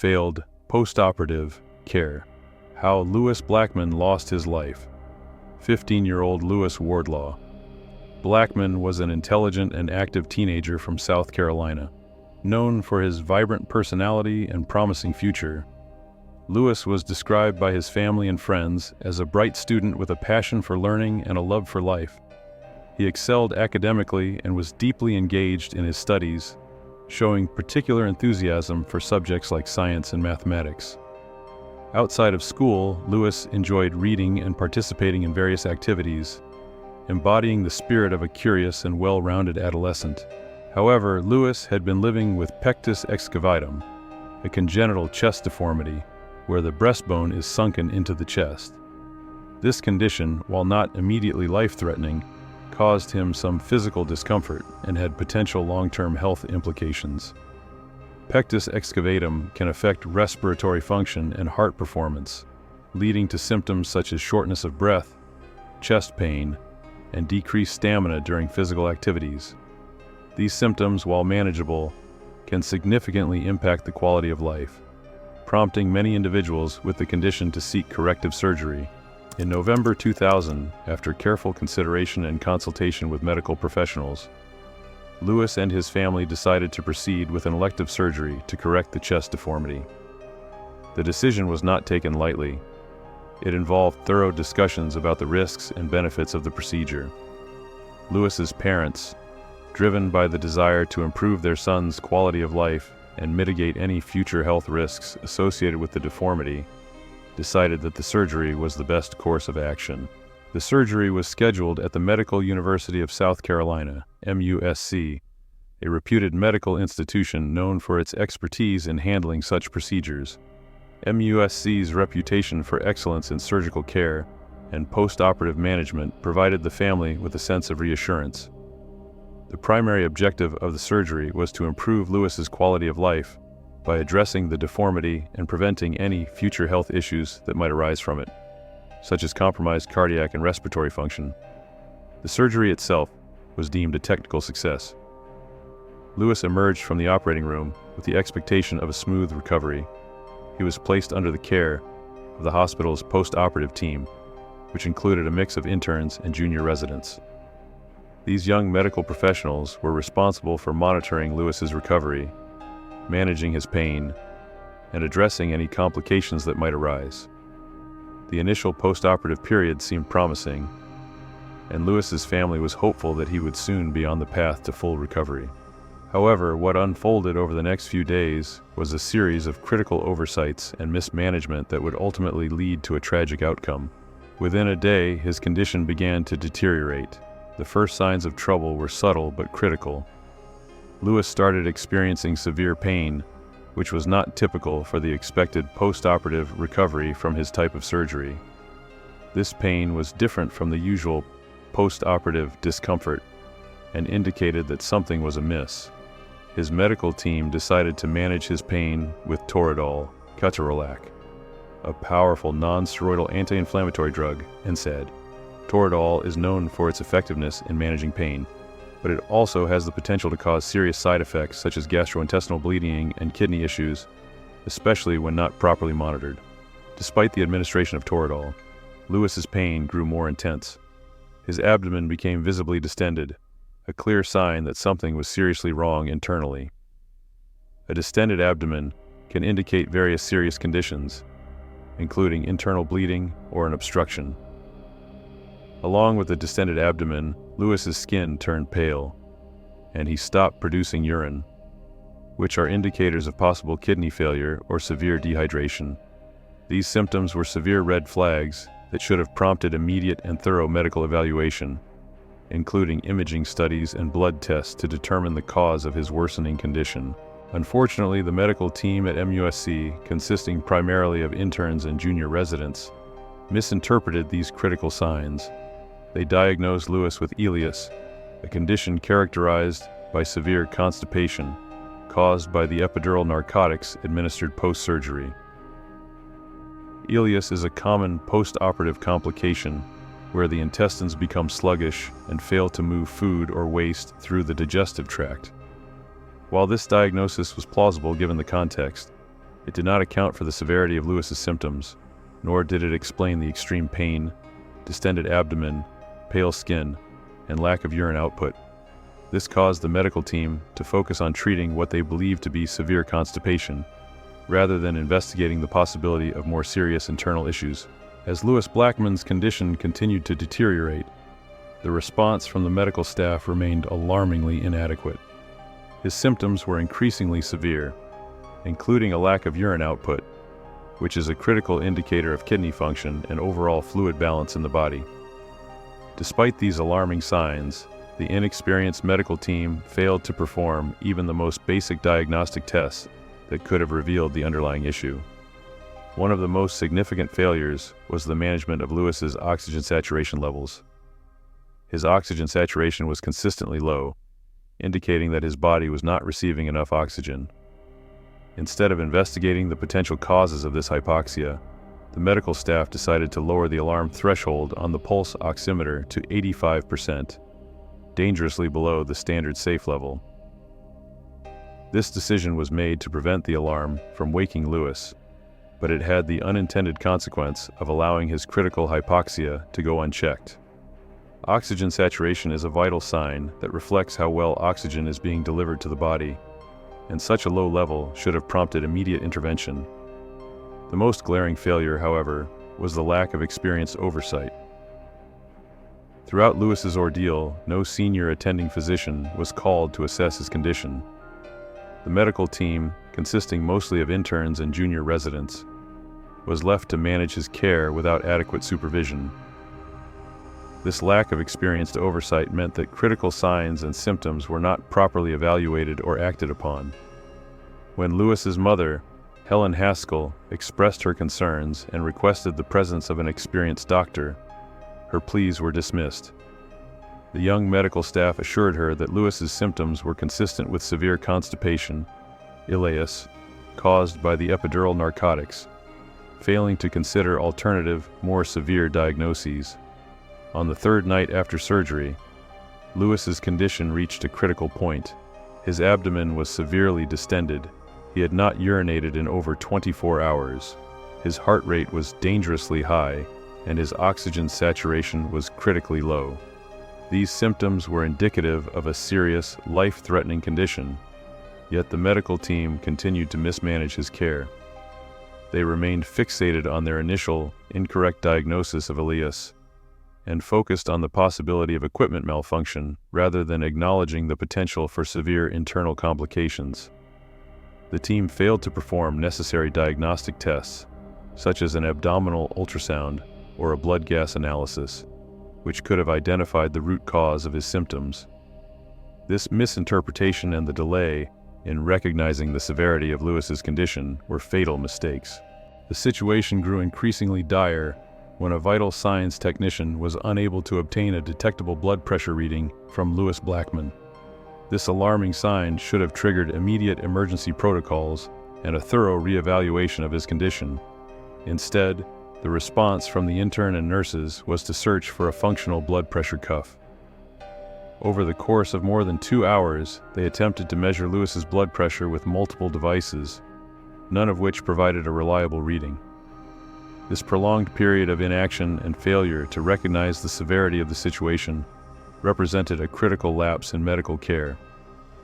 Failed post-operative care. How Louis Blackman lost his life. 15-year-old Louis Wardlaw. Blackman was an intelligent and active teenager from South Carolina. Known for his vibrant personality and promising future, Louis was described by his family and friends as a bright student with a passion for learning and a love for life. He excelled academically and was deeply engaged in his studies, showing particular enthusiasm for subjects like science and mathematics. Outside of school, Louis enjoyed reading and participating in various activities, embodying the spirit of a curious and well-rounded adolescent. However, Louis had been living with pectus excavatum, a congenital chest deformity where the breastbone is sunken into the chest. This condition, while not immediately life-threatening, caused him some physical discomfort and had potential long-term health implications. Pectus excavatum can affect respiratory function and heart performance, leading to symptoms such as shortness of breath, chest pain, and decreased stamina during physical activities. These symptoms, while manageable, can significantly impact the quality of life, prompting many individuals with the condition to seek corrective surgery. In November 2000, after careful consideration and consultation with medical professionals, Louis and his family decided to proceed with an elective surgery to correct the chest deformity. The decision was not taken lightly. It involved thorough discussions about the risks and benefits of the procedure. Louis's parents, driven by the desire to improve their son's quality of life and mitigate any future health risks associated with the deformity, decided that the surgery was the best course of action. The surgery was scheduled at the Medical University of South Carolina, MUSC, a reputed medical institution known for its expertise in handling such procedures. MUSC's reputation for excellence in surgical care and post-operative management provided the family with a sense of reassurance. The primary objective of the surgery was to improve Louis's quality of life by addressing the deformity and preventing any future health issues that might arise from it, such as compromised cardiac and respiratory function. The surgery itself was deemed a technical success. Louis emerged from the operating room with the expectation of a smooth recovery. He was placed under the care of the hospital's post-operative team, which included a mix of interns and junior residents. These young medical professionals were responsible for monitoring Louis's recovery, managing his pain, and addressing any complications that might arise. The initial post-operative period seemed promising, and Louis's family was hopeful that he would soon be on the path to full recovery. However, what unfolded over the next few days was a series of critical oversights and mismanagement that would ultimately lead to a tragic outcome. Within a day, his condition began to deteriorate. The first signs of trouble were subtle but critical. Louis started experiencing severe pain, which was not typical for the expected post-operative recovery from his type of surgery. This pain was different from the usual post-operative discomfort and indicated that something was amiss. His medical team decided to manage his pain with Toradol, ketorolac, a powerful non-steroidal anti-inflammatory drug, and said, Toradol is known for its effectiveness in managing pain, but it also has the potential to cause serious side effects such as gastrointestinal bleeding and kidney issues, especially when not properly monitored. Despite the administration of Toradol, Louis's pain grew more intense. His abdomen became visibly distended, a clear sign that something was seriously wrong internally. A distended abdomen can indicate various serious conditions, including internal bleeding or an obstruction. Along with the distended abdomen, Louis's skin turned pale, and he stopped producing urine, which are indicators of possible kidney failure or severe dehydration. These symptoms were severe red flags that should have prompted immediate and thorough medical evaluation, including imaging studies and blood tests to determine the cause of his worsening condition. Unfortunately, the medical team at MUSC, consisting primarily of interns and junior residents, misinterpreted these critical signs. They diagnosed Louis with ileus, a condition characterized by severe constipation caused by the epidural narcotics administered post-surgery. Ileus is a common post-operative complication where the intestines become sluggish and fail to move food or waste through the digestive tract. While this diagnosis was plausible given the context, It did not account for the severity of Lewis's symptoms, nor did it explain the extreme pain, distended abdomen, pale skin, and lack of urine output. This caused the medical team to focus on treating what they believed to be severe constipation, rather than investigating the possibility of more serious internal issues. As Lewis Blackman's condition continued to deteriorate, the response from the medical staff remained alarmingly inadequate. His symptoms were increasingly severe, including a lack of urine output, which is a critical indicator of kidney function and overall fluid balance in the body. Despite these alarming signs, the inexperienced medical team failed to perform even the most basic diagnostic tests that could have revealed the underlying issue. One of the most significant failures was the management of Lewis's oxygen saturation levels. His oxygen saturation was consistently low, indicating that his body was not receiving enough oxygen. Instead of investigating the potential causes of this hypoxia, the medical staff decided to lower the alarm threshold on the pulse oximeter to 85%, dangerously below the standard safe level. This decision was made to prevent the alarm from waking Lewis, but it had the unintended consequence of allowing his critical hypoxia to go unchecked. Oxygen saturation is a vital sign that reflects how well oxygen is being delivered to the body, and such a low level should have prompted immediate intervention. The most glaring failure, however, was the lack of experienced oversight. Throughout Lewis's ordeal, no senior attending physician was called to assess his condition. The medical team, consisting mostly of interns and junior residents, was left to manage his care without adequate supervision. This lack of experienced oversight meant that critical signs and symptoms were not properly evaluated or acted upon. When Lewis's mother, Helen Haskell, expressed her concerns and requested the presence of an experienced doctor, her pleas were dismissed. The young medical staff assured her that Lewis's symptoms were consistent with severe constipation, ileus, caused by the epidural narcotics, failing to consider alternative, more severe diagnoses. On the third night after surgery, Lewis's condition reached a critical point. His abdomen was severely distended. He had not urinated in over 24 hours. His heart rate was dangerously high, and his oxygen saturation was critically low. These symptoms were indicative of a serious, life-threatening condition, yet the medical team continued to mismanage his care. They remained fixated on their initial, incorrect diagnosis of ileus, and focused on the possibility of equipment malfunction rather than acknowledging the potential for severe internal complications. The team failed to perform necessary diagnostic tests, such as an abdominal ultrasound or a blood gas analysis, which could have identified the root cause of his symptoms. This misinterpretation and the delay in recognizing the severity of Lewis's condition were fatal mistakes. The situation grew increasingly dire when a vital signs technician was unable to obtain a detectable blood pressure reading from Lewis Blackman. This alarming sign should have triggered immediate emergency protocols and a thorough reevaluation of his condition. Instead, the response from the intern and nurses was to search for a functional blood pressure cuff. Over the course of more than 2 hours, they attempted to measure Lewis's blood pressure with multiple devices, none of which provided a reliable reading. This prolonged period of inaction and failure to recognize the severity of the situation represented a critical lapse in medical care.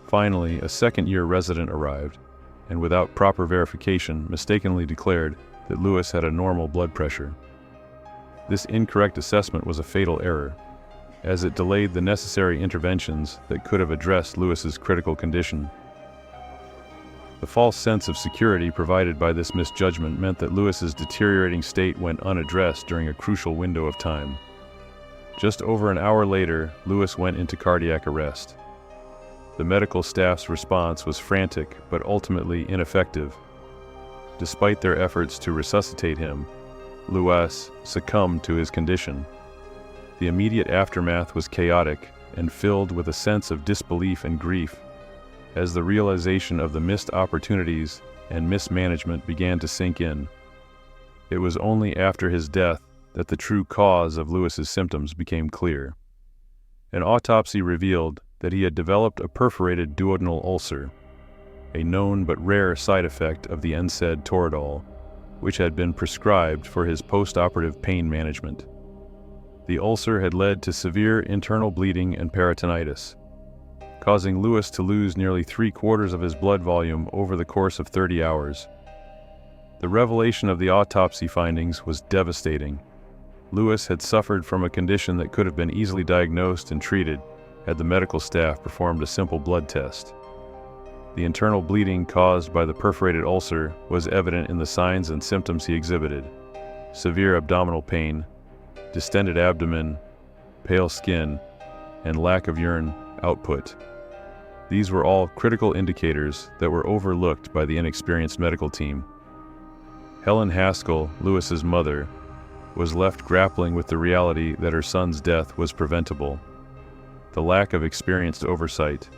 Finally, a second-year resident arrived, and without proper verification, mistakenly declared that Lewis had a normal blood pressure. This incorrect assessment was a fatal error, as it delayed the necessary interventions that could have addressed Lewis's critical condition. The false sense of security provided by this misjudgment meant that Lewis's deteriorating state went unaddressed during a crucial window of time. Just over an hour later, Lewis went into cardiac arrest. The medical staff's response was frantic but ultimately ineffective. Despite their efforts to resuscitate him, Lewis succumbed to his condition. The immediate aftermath was chaotic and filled with a sense of disbelief and grief, as the realization of the missed opportunities and mismanagement began to sink in. It was only after his death that the true cause of Lewis's symptoms became clear. An autopsy revealed that he had developed a perforated duodenal ulcer, a known but rare side effect of the NSAID Toradol, which had been prescribed for his post-operative pain management. The ulcer had led to severe internal bleeding and peritonitis, causing Lewis to lose nearly 3/4 of his blood volume over the course of 30 hours. The revelation of the autopsy findings was devastating. Lewis had suffered from a condition that could have been easily diagnosed and treated had the medical staff performed a simple blood test. The internal bleeding caused by the perforated ulcer was evident in the signs and symptoms he exhibited: severe abdominal pain, distended abdomen, pale skin, and lack of urine output. These were all critical indicators that were overlooked by the inexperienced medical team. Helen Haskell, Lewis's mother, was left grappling with the reality that her son's death was preventable. The lack of experienced oversight,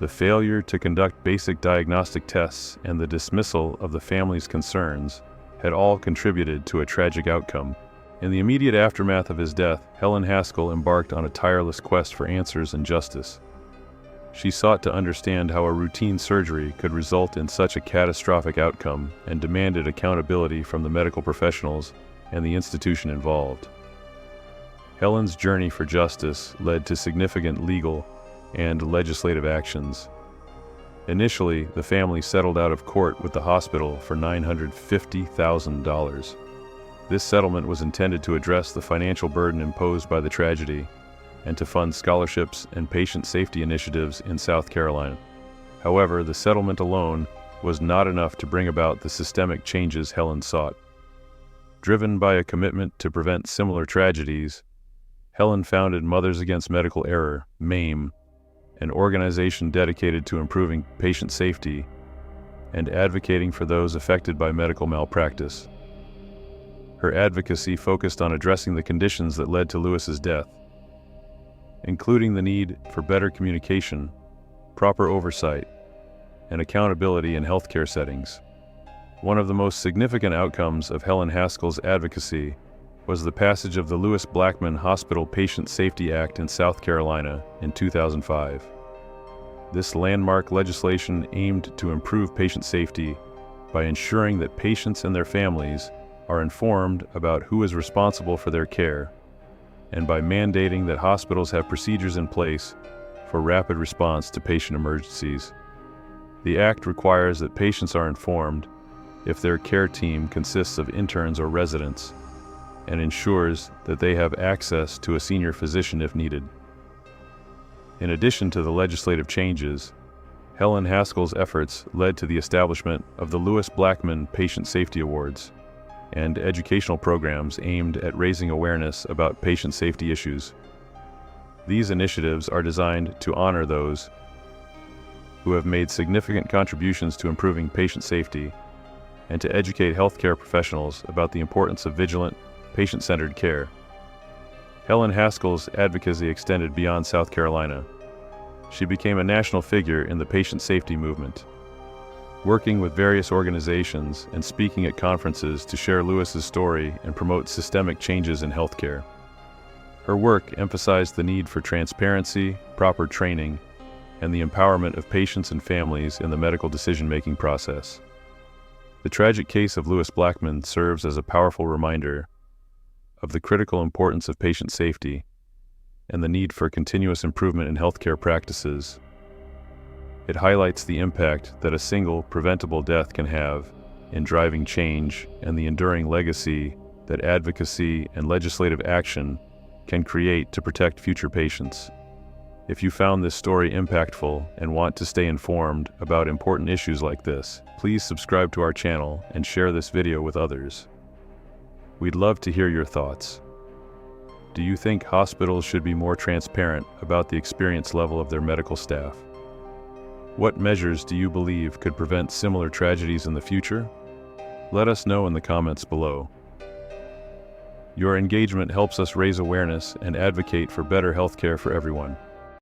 the failure to conduct basic diagnostic tests, and the dismissal of the family's concerns had all contributed to a tragic outcome. In the immediate aftermath of his death, Helen Haskell embarked on a tireless quest for answers and justice. She sought to understand how a routine surgery could result in such a catastrophic outcome and demanded accountability from the medical professionals and the institution involved. Helen's journey for justice led to significant legal and legislative actions. Initially, the family settled out of court with the hospital for $950,000. This settlement was intended to address the financial burden imposed by the tragedy and to fund scholarships and patient safety initiatives in South Carolina. However, the settlement alone was not enough to bring about the systemic changes Helen sought. Driven by a commitment to prevent similar tragedies, Helen founded Mothers Against Medical Error, MAME, an organization dedicated to improving patient safety and advocating for those affected by medical malpractice. Her advocacy focused on addressing the conditions that led to Lewis's death, including the need for better communication, proper oversight, and accountability in healthcare settings. One of the most significant outcomes of Helen Haskell's advocacy was the passage of the Lewis-Blackman Hospital Patient Safety Act in South Carolina in 2005. This landmark legislation aimed to improve patient safety by ensuring that patients and their families are informed about who is responsible for their care, and by mandating that hospitals have procedures in place for rapid response to patient emergencies. The act requires that patients are informed if their care team consists of interns or residents, and ensures that they have access to a senior physician if needed. In addition to the legislative changes, Helen Haskell's efforts led to the establishment of the Lewis-Blackman Patient Safety Awards and educational programs aimed at raising awareness about patient safety issues. These initiatives are designed to honor those who have made significant contributions to improving patient safety and to educate healthcare professionals about the importance of vigilant, patient-centered care. Helen Haskell's advocacy extended beyond South Carolina. She became a national figure in the patient safety movement, working with various organizations and speaking at conferences to share Lewis's story and promote systemic changes in healthcare. Her work emphasized the need for transparency, proper training, and the empowerment of patients and families in the medical decision-making process. The tragic case of Lewis-Blackman serves as a powerful reminder of the critical importance of patient safety and the need for continuous improvement in healthcare practices. It highlights the impact that a single preventable death can have in driving change and the enduring legacy that advocacy and legislative action can create to protect future patients. If you found this story impactful and want to stay informed about important issues like this, please subscribe to our channel and share this video with others. We'd love to hear your thoughts. Do you think hospitals should be more transparent about the experience level of their medical staff? What measures do you believe could prevent similar tragedies in the future? Let us know in the comments below. Your engagement helps us raise awareness and advocate for better healthcare for everyone.